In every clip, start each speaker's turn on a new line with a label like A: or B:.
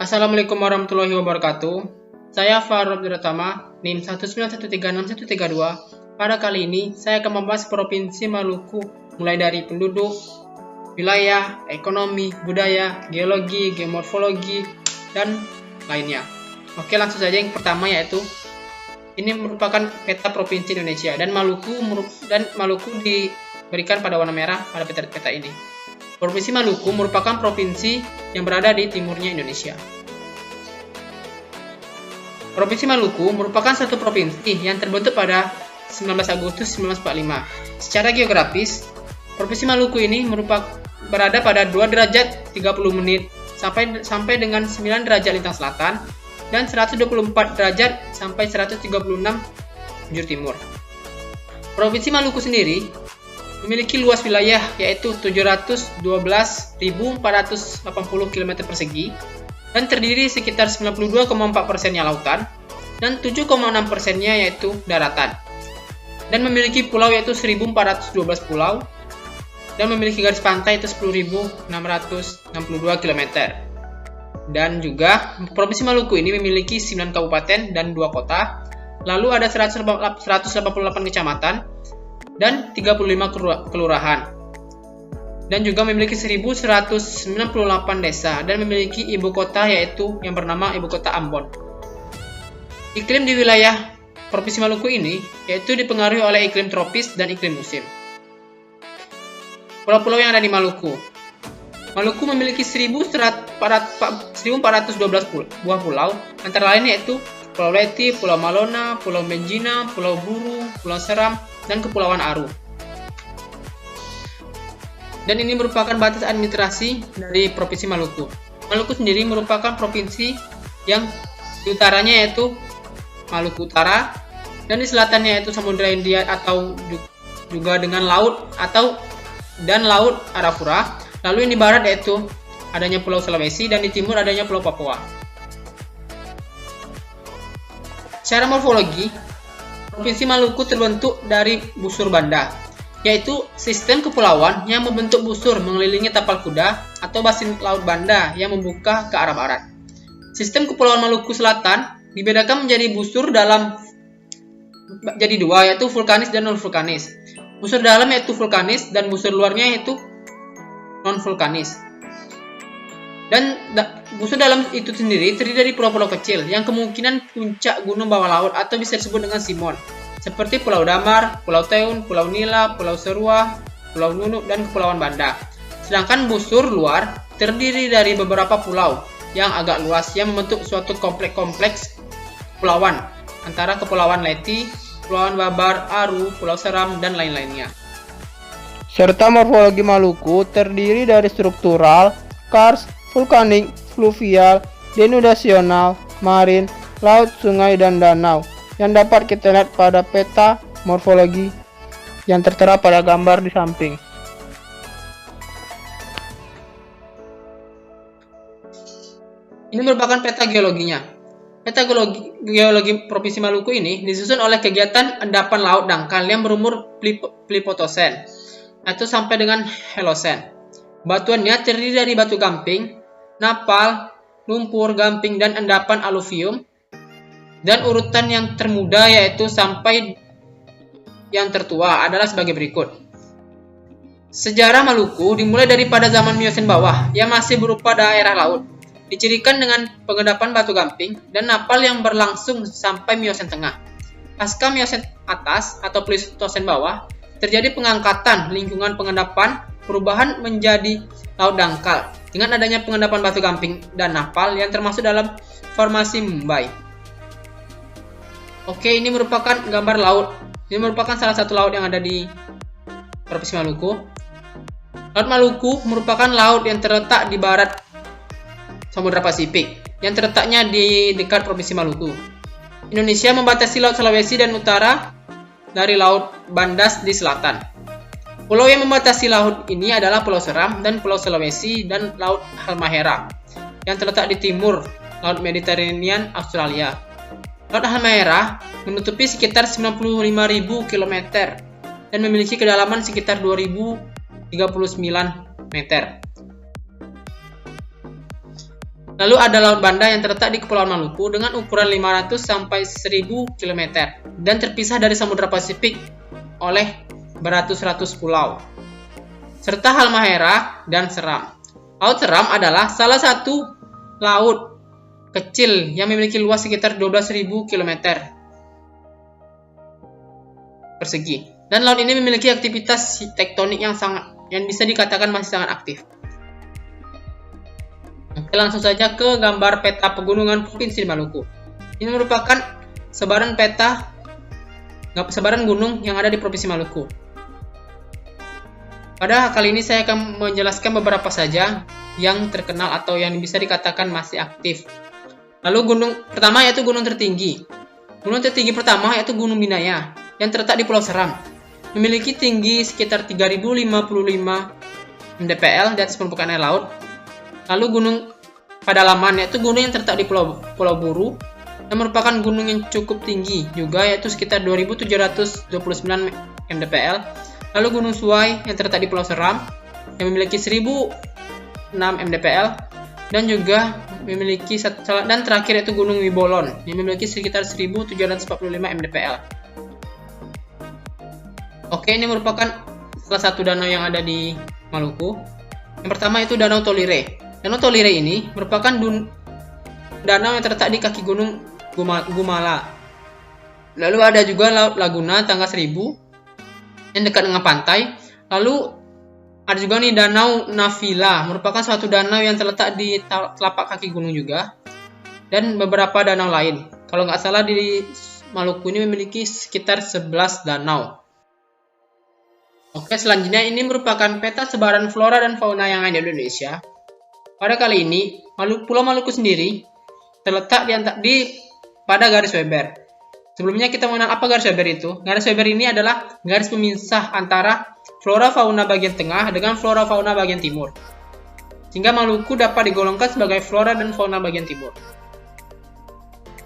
A: Assalamualaikum warahmatullahi wabarakatuh. Saya Faruk Duratama, NIM 191361132. Pada kali ini, saya akan membahas Provinsi Maluku, mulai dari penduduk, wilayah, ekonomi, budaya, geologi, geomorfologi, dan lainnya. Oke, langsung saja. Yang pertama yaitu, ini merupakan peta Provinsi Indonesia, dan Maluku diberikan pada warna merah pada peta ini. Provinsi Maluku merupakan provinsi yang berada di timurnya Indonesia. Provinsi Maluku merupakan satu provinsi yang terbentuk pada 19 Agustus 1945. Secara geografis, Provinsi Maluku ini berada pada 2 derajat 30 menit sampai dengan 9 derajat lintang selatan dan 124 derajat sampai 136 bujur timur. Provinsi Maluku sendiri memiliki luas wilayah yaitu 712.480 km persegi dan terdiri sekitar 92,4%-nya lautan dan 7,6%-nya yaitu daratan, dan memiliki pulau yaitu 1.412 pulau dan memiliki garis pantai itu 10.662 km. Dan juga Provinsi Maluku ini memiliki 9 kabupaten dan 2 kota, lalu ada 188 kecamatan dan 35 kelurahan, dan juga memiliki 1.198 desa dan memiliki ibu kota yaitu yang bernama Ibu Kota Ambon. Iklim di wilayah Provinsi Maluku ini yaitu dipengaruhi oleh iklim tropis dan iklim musim. Pulau-pulau yang ada di Maluku. Maluku memiliki 1.412 buah pulau, antara lain yaitu Pulau Leti, Pulau Malona, Pulau Benjina, Pulau Buru, Pulau Seram, dan Kepulauan Aru. Dan ini merupakan batas administrasi dari Provinsi Maluku. Maluku sendiri merupakan provinsi yang di utaranya yaitu Maluku Utara, dan di selatannya yaitu Samudra Hindia atau juga dengan laut dan Laut Arafura. Lalu yang di barat yaitu adanya Pulau Sulawesi, dan di timur adanya Pulau Papua. Secara morfologi, Provinsi Maluku terbentuk dari busur banda, yaitu sistem kepulauan yang membentuk busur mengelilingi tapal kuda atau basin laut banda yang membuka ke arah barat. Sistem kepulauan Maluku Selatan dibedakan menjadi busur dalam jadi dua, yaitu vulkanis dan non-vulkanis. Busur dalam yaitu vulkanis dan busur luarnya yaitu non-vulkanis. Dan busur dalam itu sendiri terdiri dari pulau-pulau kecil yang kemungkinan puncak gunung bawah laut atau bisa disebut dengan Simon, seperti Pulau Damar, Pulau Teun, Pulau Nila, Pulau Serua, Pulau Nunuk, dan Kepulauan Banda. Sedangkan busur luar terdiri dari beberapa pulau yang agak luas yang membentuk suatu kompleks kepulauan antara Kepulauan Leti, Kepulauan Babar, Aru, Pulau Seram, dan lain-lainnya.
B: Serta morfologi Maluku terdiri dari struktural, karst, vulkanik, fluvial, denudasional, marin, laut, sungai, dan danau yang dapat kita lihat pada peta morfologi yang tertera pada gambar di samping.
A: Ini merupakan peta geologinya. Peta geologi Provinsi Maluku ini disusun oleh kegiatan endapan laut dangkal yang berumur Plipotosen atau sampai dengan Helosen. Batuannya terdiri dari batu gamping, napal, lumpur, gamping, dan endapan aluvium. Dan urutan yang termuda yaitu sampai yang tertua adalah sebagai berikut. Sejarah Maluku dimulai daripada zaman Miosen bawah yang masih berupa daerah laut, dicirikan dengan pengendapan batu gamping dan napal yang berlangsung sampai Miosen tengah. Pasca Miosen atas atau Pleistocene bawah, terjadi pengangkatan lingkungan pengendapan, perubahan menjadi laut dangkal dengan adanya pengendapan batu gamping dan napal yang termasuk dalam formasi Mumbai. Oke, ini merupakan gambar laut. Ini merupakan salah satu laut yang ada di Provinsi Maluku. Laut Maluku merupakan laut yang terletak di barat Samudra Pasifik, yang terletaknya di dekat Provinsi Maluku. Indonesia membatasi Laut Sulawesi dan utara dari Laut Bandas di selatan. Pulau yang membatasi laut ini adalah Pulau Seram dan Pulau Sulawesi dan Laut Halmahera yang terletak di timur Laut Mediterranean Australia. Laut Halmahera menutupi sekitar 95.000 km dan memiliki kedalaman sekitar 2.039 meter. Lalu ada Laut Banda yang terletak di Kepulauan Maluku dengan ukuran 500 sampai 1000 km dan terpisah dari Samudra Pasifik oleh beratus-ratus pulau, serta Halmahera dan Seram. Laut Seram adalah salah satu laut kecil yang memiliki luas sekitar 12.000 km persegi. Dan laut ini memiliki aktivitas tektonik yang bisa dikatakan masih sangat aktif. Oke, langsung saja ke gambar peta pegunungan Provinsi Maluku. Ini merupakan sebaran gunung yang ada di Provinsi Maluku. Pada kali ini saya akan menjelaskan beberapa saja yang terkenal atau yang bisa dikatakan masih aktif. Lalu gunung pertama yaitu gunung tertinggi. Gunung tertinggi pertama yaitu Gunung Binaya yang terletak di Pulau Seram. Memiliki tinggi sekitar 3055 mdpl di atas permukaan air laut. Lalu Gunung Padalaman yaitu gunung yang terletak di Pulau Buru yang merupakan gunung yang cukup tinggi juga yaitu sekitar 2729 mdpl. Lalu Gunung Suai yang terletak di Pulau Seram yang memiliki 1006 mdpl dan juga memiliki dan terakhir yaitu Gunung Wibolon yang memiliki sekitar 1745 mdpl. Oke, ini merupakan salah satu danau yang ada di Maluku. Yang pertama itu Danau Tolire. Danau Tolire ini merupakan danau yang terletak di kaki Gunung Gumala. Lalu ada juga Laut Laguna Tangga 1000 yang dekat dengan pantai. Lalu ada juga nih Danau Navila, merupakan suatu danau yang terletak di telapak kaki gunung juga. Dan beberapa danau lain. Kalau nggak salah di Maluku ini memiliki sekitar 11 danau. Oke, selanjutnya ini merupakan peta sebaran flora dan fauna yang ada di Indonesia. Pada kali ini, Pulau Maluku sendiri terletak pada garis Weber. Sebelumnya kita mengenal apa garis Weber itu. Garis Weber ini adalah garis pemisah antara flora fauna bagian tengah dengan flora fauna bagian timur. Sehingga Maluku dapat digolongkan sebagai flora dan fauna bagian timur.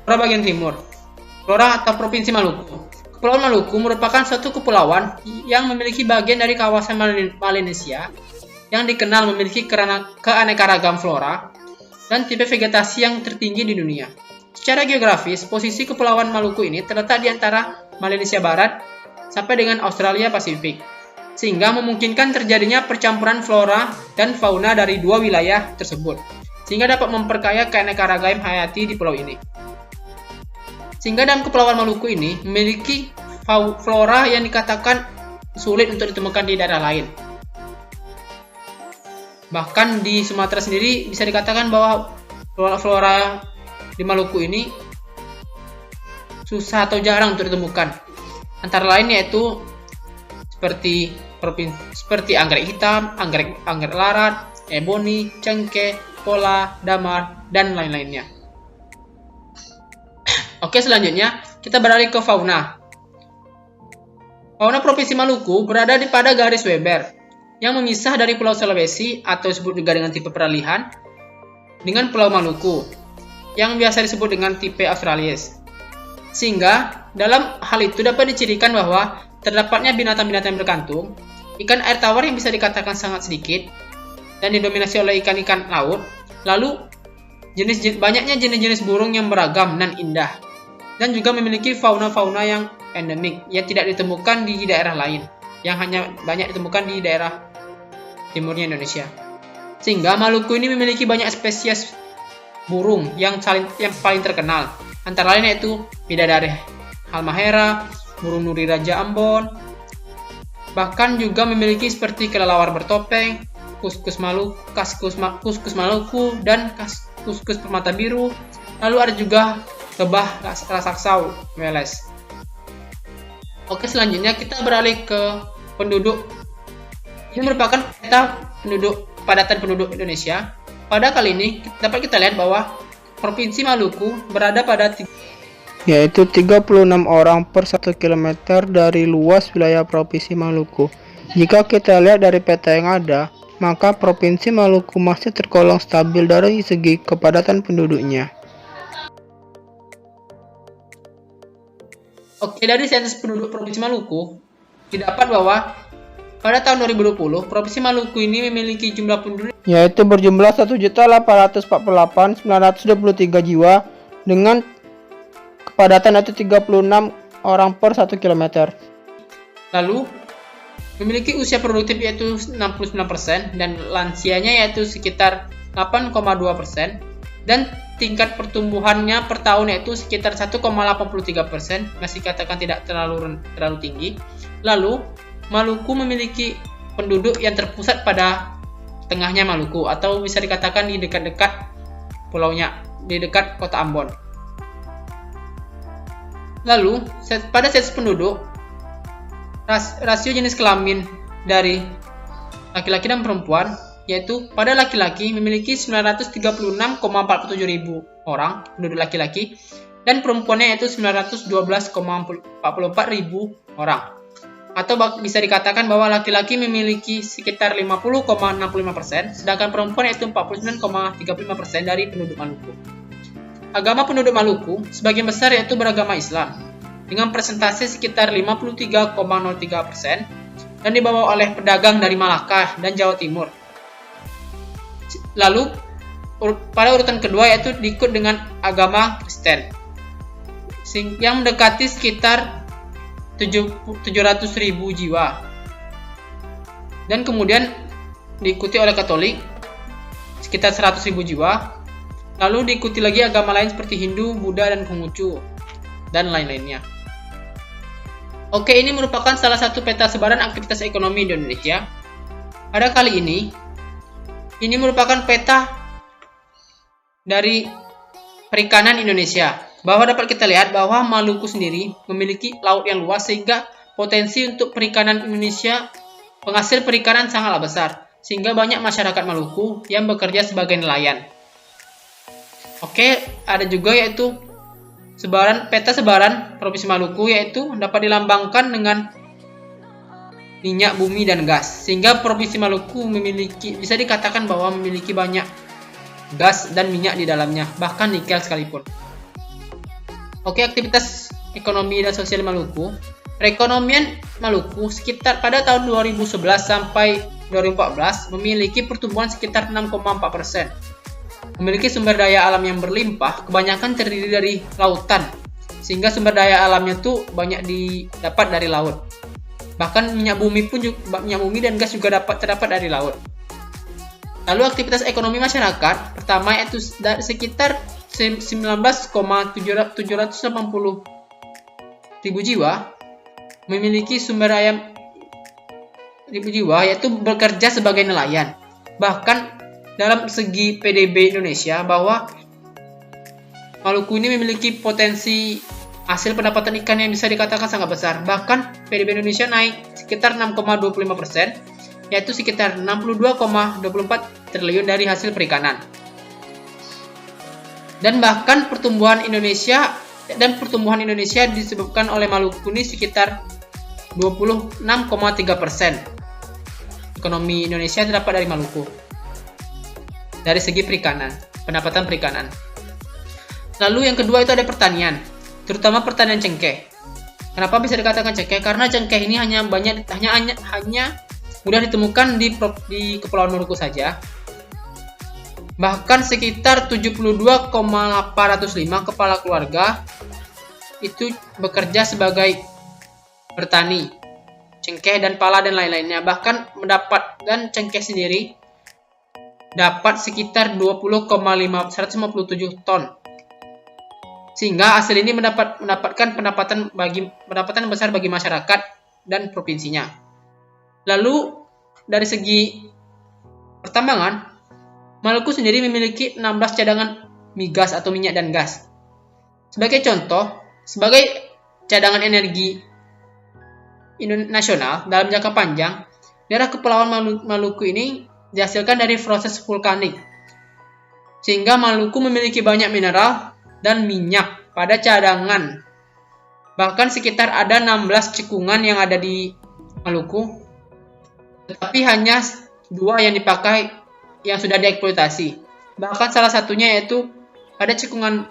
A: Flora bagian timur. Flora atau Provinsi Maluku. Kepulauan Maluku merupakan suatu kepulauan yang memiliki bagian dari kawasan Melanesia yang dikenal memiliki keanekaragam flora dan tipe vegetasi yang tertinggi di dunia. Secara geografis, posisi Kepulauan Maluku ini terletak di antara Melanesia Barat sampai dengan Australia Pasifik, sehingga memungkinkan terjadinya percampuran flora dan fauna dari dua wilayah tersebut, sehingga dapat memperkaya keanekaragaman hayati di pulau ini. Sehingga dalam Kepulauan Maluku ini memiliki flora yang dikatakan sulit untuk ditemukan di daerah lain. Bahkan di Sumatera sendiri bisa dikatakan bahwa flora di Maluku ini susah atau jarang untuk ditemukan. Antara lain yaitu seperti anggrek hitam, anggrek larat, eboni, cengkeh, pola, damar, dan lain-lainnya. Oke, selanjutnya kita beralih ke fauna. Fauna Provinsi Maluku berada pada garis Weber yang memisah dari Pulau Sulawesi atau disebut juga dengan tipe peralihan dengan Pulau Maluku yang biasa disebut dengan tipe Australis. Sehingga dalam hal itu dapat dicirikan bahwa terdapatnya binatang-binatang yang berkantung, ikan air tawar yang bisa dikatakan sangat sedikit dan didominasi oleh ikan-ikan laut, lalu banyaknya jenis-jenis burung yang beragam dan indah, dan juga memiliki fauna-fauna yang endemik yang tidak ditemukan di daerah lain, yang hanya banyak ditemukan di daerah timurnya Indonesia. Sehingga Maluku ini memiliki banyak spesies burung yang paling terkenal, antara lain yaitu bidadari Halmahera, burung nuri Raja Ambon, bahkan juga memiliki seperti kelelawar bertopeng, kuskus Maluku, dan kuskus permata biru. Lalu ada juga lebah raksasa Weles. Oke, selanjutnya kita beralih ke penduduk. Ini merupakan peta kepadatan penduduk Indonesia. Pada kali ini dapat kita lihat bahwa Provinsi Maluku berada pada
B: yaitu 36 orang per 1 km dari luas wilayah Provinsi Maluku. Jika kita lihat dari peta yang ada, maka Provinsi Maluku masih tergolong stabil dari segi kepadatan penduduknya.
A: Oke, dari sensus penduduk Provinsi Maluku didapat bahwa pada tahun 2020, Provinsi Maluku ini memiliki jumlah penduduk
B: yaitu berjumlah 1.848.923 jiwa dengan kepadatan yaitu 36 orang per 1 km.
A: lalu memiliki usia produktif yaitu 69% dan lansianya yaitu sekitar 8,2% dan tingkat pertumbuhannya per tahun yaitu sekitar 1,83%, masih katakan tidak terlalu tinggi. Lalu Maluku memiliki penduduk yang terpusat pada tengahnya Maluku atau bisa dikatakan di dekat-dekat pulaunya, di dekat kota Ambon. Lalu pada sensus penduduk, rasio jenis kelamin dari laki-laki dan perempuan yaitu pada laki-laki memiliki 936,47 ribu orang penduduk laki-laki dan perempuannya yaitu 912,44 ribu orang. Atau bisa dikatakan bahwa laki-laki memiliki sekitar 50,65%, sedangkan perempuan yaitu 49,35% dari penduduk Maluku. Agama penduduk Maluku sebagian besar yaitu beragama Islam, dengan persentase sekitar 53,03% dan dibawa oleh pedagang dari Malaka dan Jawa Timur. Lalu pada urutan kedua yaitu diikut dengan agama Kristen, yang mendekati sekitar 700.000 jiwa, dan kemudian diikuti oleh Katolik sekitar 100.000 jiwa, lalu diikuti lagi agama lain seperti Hindu, Buddha, dan Konghucu dan lain-lainnya. Oke, ini merupakan salah satu peta sebaran aktivitas ekonomi di Indonesia. Pada kali ini merupakan peta dari perikanan Indonesia, bahwa dapat kita lihat bahwa Maluku sendiri memiliki laut yang luas sehingga potensi untuk perikanan Indonesia, penghasil perikanan sangatlah besar, sehingga banyak masyarakat Maluku yang bekerja sebagai nelayan. Oke, ada juga yaitu peta sebaran Provinsi Maluku, yaitu dapat dilambangkan dengan minyak bumi dan gas, sehingga Provinsi Maluku bisa dikatakan bahwa memiliki banyak gas dan minyak di dalamnya, bahkan nikel sekalipun. Oke, aktivitas ekonomi dan sosial Maluku. Perekonomian Maluku sekitar pada tahun 2011 sampai 2014 memiliki pertumbuhan sekitar 6,4%. Memiliki sumber daya alam yang berlimpah, kebanyakan terdiri dari lautan, sehingga sumber daya alamnya tuh banyak didapat dari laut. Bahkan minyak bumi dan gas juga terdapat dari laut. Lalu aktivitas ekonomi masyarakat pertama yaitu sekitar 19,780 ribu jiwa memiliki sumber daya ribu jiwa yaitu bekerja sebagai nelayan. Bahkan dalam segi PDB Indonesia, bahwa Maluku ini memiliki potensi hasil pendapatan ikan yang bisa dikatakan sangat besar. Bahkan PDB Indonesia naik sekitar 6,25%, yaitu sekitar 62,24 triliun dari hasil perikanan. Dan bahkan pertumbuhan Indonesia disebabkan oleh Maluku ini sekitar 26,3%. Ekonomi Indonesia terdapat dari Maluku dari segi pendapatan perikanan. Lalu yang kedua itu ada pertanian, terutama pertanian cengkeh. Kenapa bisa dikatakan cengkeh? Karena cengkeh ini hanya mudah ditemukan di Kepulauan Maluku saja. Bahkan sekitar 72,805 kepala keluarga itu bekerja sebagai bertani cengkeh dan pala dan lain-lainnya. Bahkan cengkeh sendiri dapat sekitar 157 ton. Sehingga hasil ini mendapatkan pendapatan besar bagi masyarakat dan provinsinya. Lalu dari segi pertambangan, Maluku sendiri memiliki 16 cadangan migas atau minyak dan gas. Sebagai contoh, sebagai cadangan energi nasional dalam jangka panjang, daerah Kepulauan Maluku ini dihasilkan dari proses vulkanik. Sehingga Maluku memiliki banyak mineral dan minyak pada cadangan. Bahkan sekitar ada 16 cekungan yang ada di Maluku, tetapi hanya 2 yang dipakai yang sudah dieksploitasi. Bahkan salah satunya yaitu ada cekungan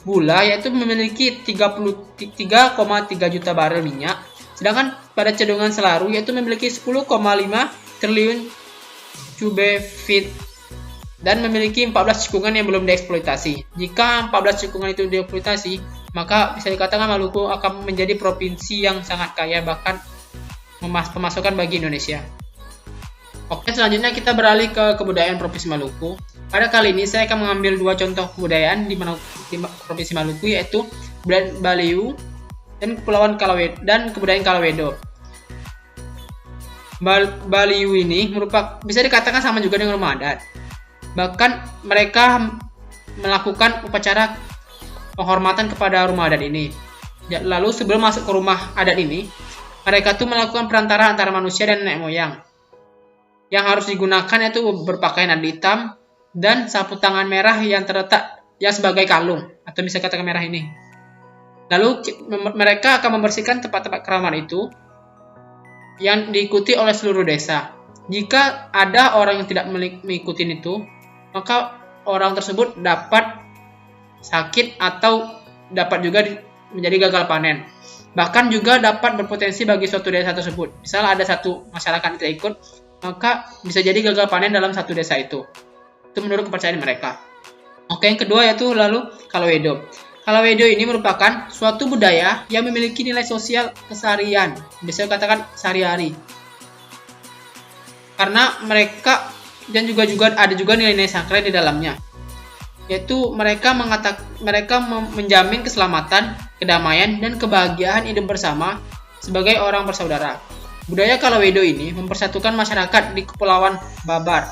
A: Bula, yaitu memiliki 33,3 juta barel minyak Sedangkan pada Cedungan Selaru yaitu memiliki 10,5 triliun cubic feet dan memiliki 14 cekungan yang belum dieksploitasi. Jika 14 cekungan itu dieksploitasi, maka bisa dikatakan Maluku akan menjadi provinsi yang sangat kaya, bahkan pemasukan bagi Indonesia. Oke, selanjutnya kita beralih ke kebudayaan Provinsi Maluku. Pada kali ini saya akan mengambil dua contoh kebudayaan di Provinsi Maluku, yaitu kebudayaan Baliu dan kebudayaan Kalawedo. Baliu ini bisa dikatakan sama juga dengan rumah adat. Bahkan mereka melakukan upacara penghormatan kepada rumah adat ini. Lalu sebelum masuk ke rumah adat ini, mereka tuh melakukan perantara antara manusia dan nenek moyang. Yang harus digunakan itu berpakaian adat hitam dan sapu tangan merah yang terletak sebagai kalung, atau bisa katakan merah ini. Lalu mereka akan membersihkan tempat-tempat keramat itu yang diikuti oleh seluruh desa. Jika ada orang yang tidak mengikuti itu, maka orang tersebut dapat sakit atau dapat juga menjadi gagal panen. Bahkan juga dapat berpotensi bagi suatu desa tersebut. Misal ada satu masyarakat yang tidak ikut, maka bisa jadi gagal panen dalam satu desa itu. Itu menurut kepercayaan mereka. Oke, yang kedua yaitu lalu Kalawedo. Kalawedo ini merupakan suatu budaya yang memiliki nilai sosial keseharian, bisa dikatakan sehari-hari. Karena mereka dan juga ada juga nilai-nilai sakral di dalamnya. Yaitu mereka menjamin keselamatan, kedamaian, dan kebahagiaan hidup bersama sebagai orang bersaudara. Budaya Kalawedo ini mempersatukan masyarakat di Kepulauan Babar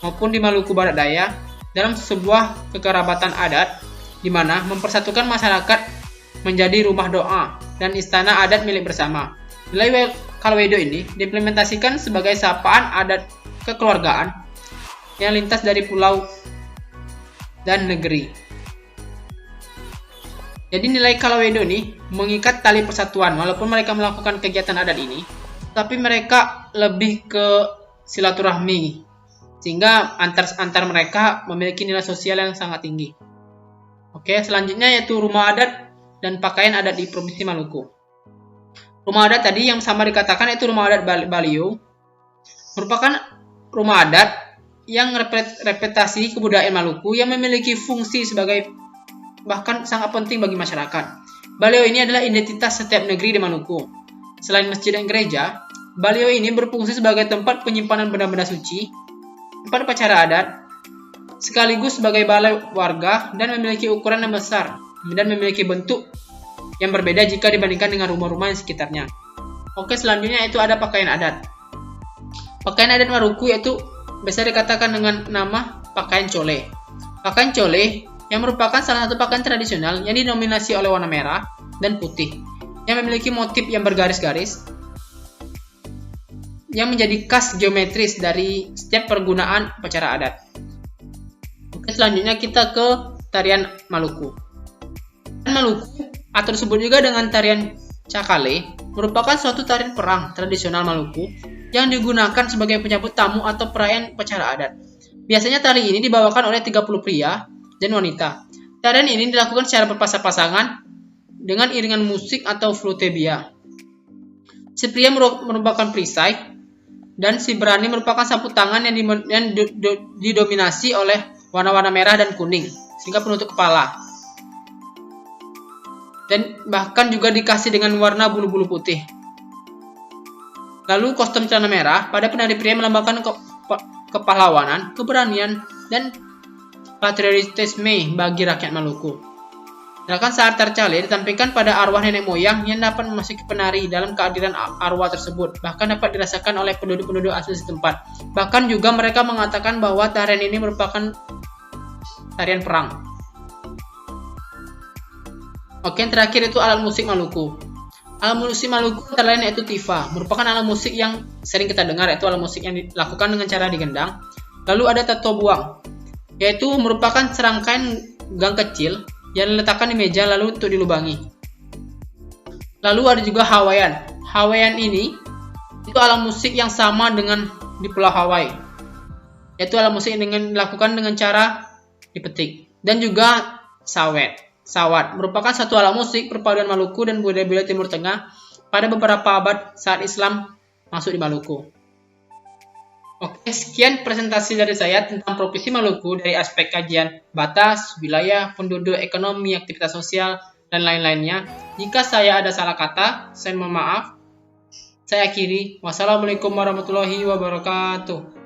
A: maupun di Maluku Barat Daya dalam sebuah kekerabatan adat, di mana mempersatukan masyarakat menjadi rumah doa dan istana adat milik bersama. Nilai Kalawedo ini diimplementasikan sebagai sapaan adat kekeluargaan yang lintas dari pulau dan negeri. Jadi nilai Kalawedo ini mengikat tali persatuan. Walaupun mereka melakukan kegiatan adat ini, tapi mereka lebih ke silaturahmi, sehingga antar mereka memiliki nilai sosial yang sangat tinggi. Oke, selanjutnya yaitu rumah adat dan pakaian adat di Provinsi Maluku. Rumah adat tadi yang sama dikatakan yaitu rumah adat Baliu, merupakan rumah adat yang representasi kebudayaan Maluku yang memiliki fungsi sebagai bahkan sangat penting bagi masyarakat. Baliu ini adalah identitas setiap negeri di Maluku. Selain masjid dan gereja, Baliu ini berfungsi sebagai tempat penyimpanan benda-benda suci, tempat upacara adat, sekaligus sebagai balai warga dan memiliki ukuran yang besar dan memiliki bentuk yang berbeda jika dibandingkan dengan rumah-rumah yang sekitarnya. Oke, selanjutnya itu ada pakaian adat. Pakaian adat Maluku yaitu bisa dikatakan dengan nama pakaian cole. Pakaian cole yang merupakan salah satu pakaian tradisional yang didominasi oleh warna merah dan putih, yang memiliki motif yang bergaris-garis, yang menjadi khas geometris dari setiap pergunaan upacara adat. Oke, selanjutnya kita ke tarian Maluku. Tarian Maluku, atau disebut juga dengan tarian Cakale, merupakan suatu tarian perang tradisional Maluku yang digunakan sebagai penyambut tamu atau perayaan upacara adat. Biasanya tari ini dibawakan oleh 30 pria dan wanita. Tarian ini dilakukan secara berpasang-pasangan dengan iringan musik atau flute bia. Si pria merupakan perisai dan si berani merupakan sapu tangan yang didominasi oleh warna-warna merah dan kuning sehingga penutup kepala. Dan bahkan juga dikasih dengan warna bulu-bulu putih. Lalu kostum celana merah pada penari pria melambangkan kepahlawanan, keberanian, dan patriotisme bagi rakyat Maluku. Sedangkan saat tercale ditampilkan pada arwah nenek moyang yang dapat memasuki penari dalam kehadiran arwah tersebut. Bahkan dapat dirasakan oleh penduduk-penduduk asli setempat. Bahkan juga mereka mengatakan bahwa tarian ini merupakan tarian perang. Oke, yang terakhir itu alat musik Maluku. Alat musik Maluku antara lain yaitu tifa, merupakan alat musik yang sering kita dengar, yaitu alat musik yang dilakukan dengan cara digendang. Lalu ada tato buang, yaitu merupakan serangkaian gang kecil yang diletakkan di meja lalu untuk dilubangi. Lalu ada juga Hawaiian. Hawaiian ini itu alat musik yang sama dengan di Pulau Hawaii, yaitu alat musik yang dilakukan dengan cara dipetik. Dan juga sawat merupakan satu alat musik perpaduan Maluku dan budaya Timur Tengah pada beberapa abad saat Islam masuk di Maluku. Oke, sekian presentasi dari saya tentang Provinsi Maluku dari aspek kajian batas, wilayah, penduduk, ekonomi, aktivitas sosial, dan lain-lainnya. Jika saya ada salah kata, saya mohon maaf. Saya akhiri. Wassalamualaikum warahmatullahi wabarakatuh.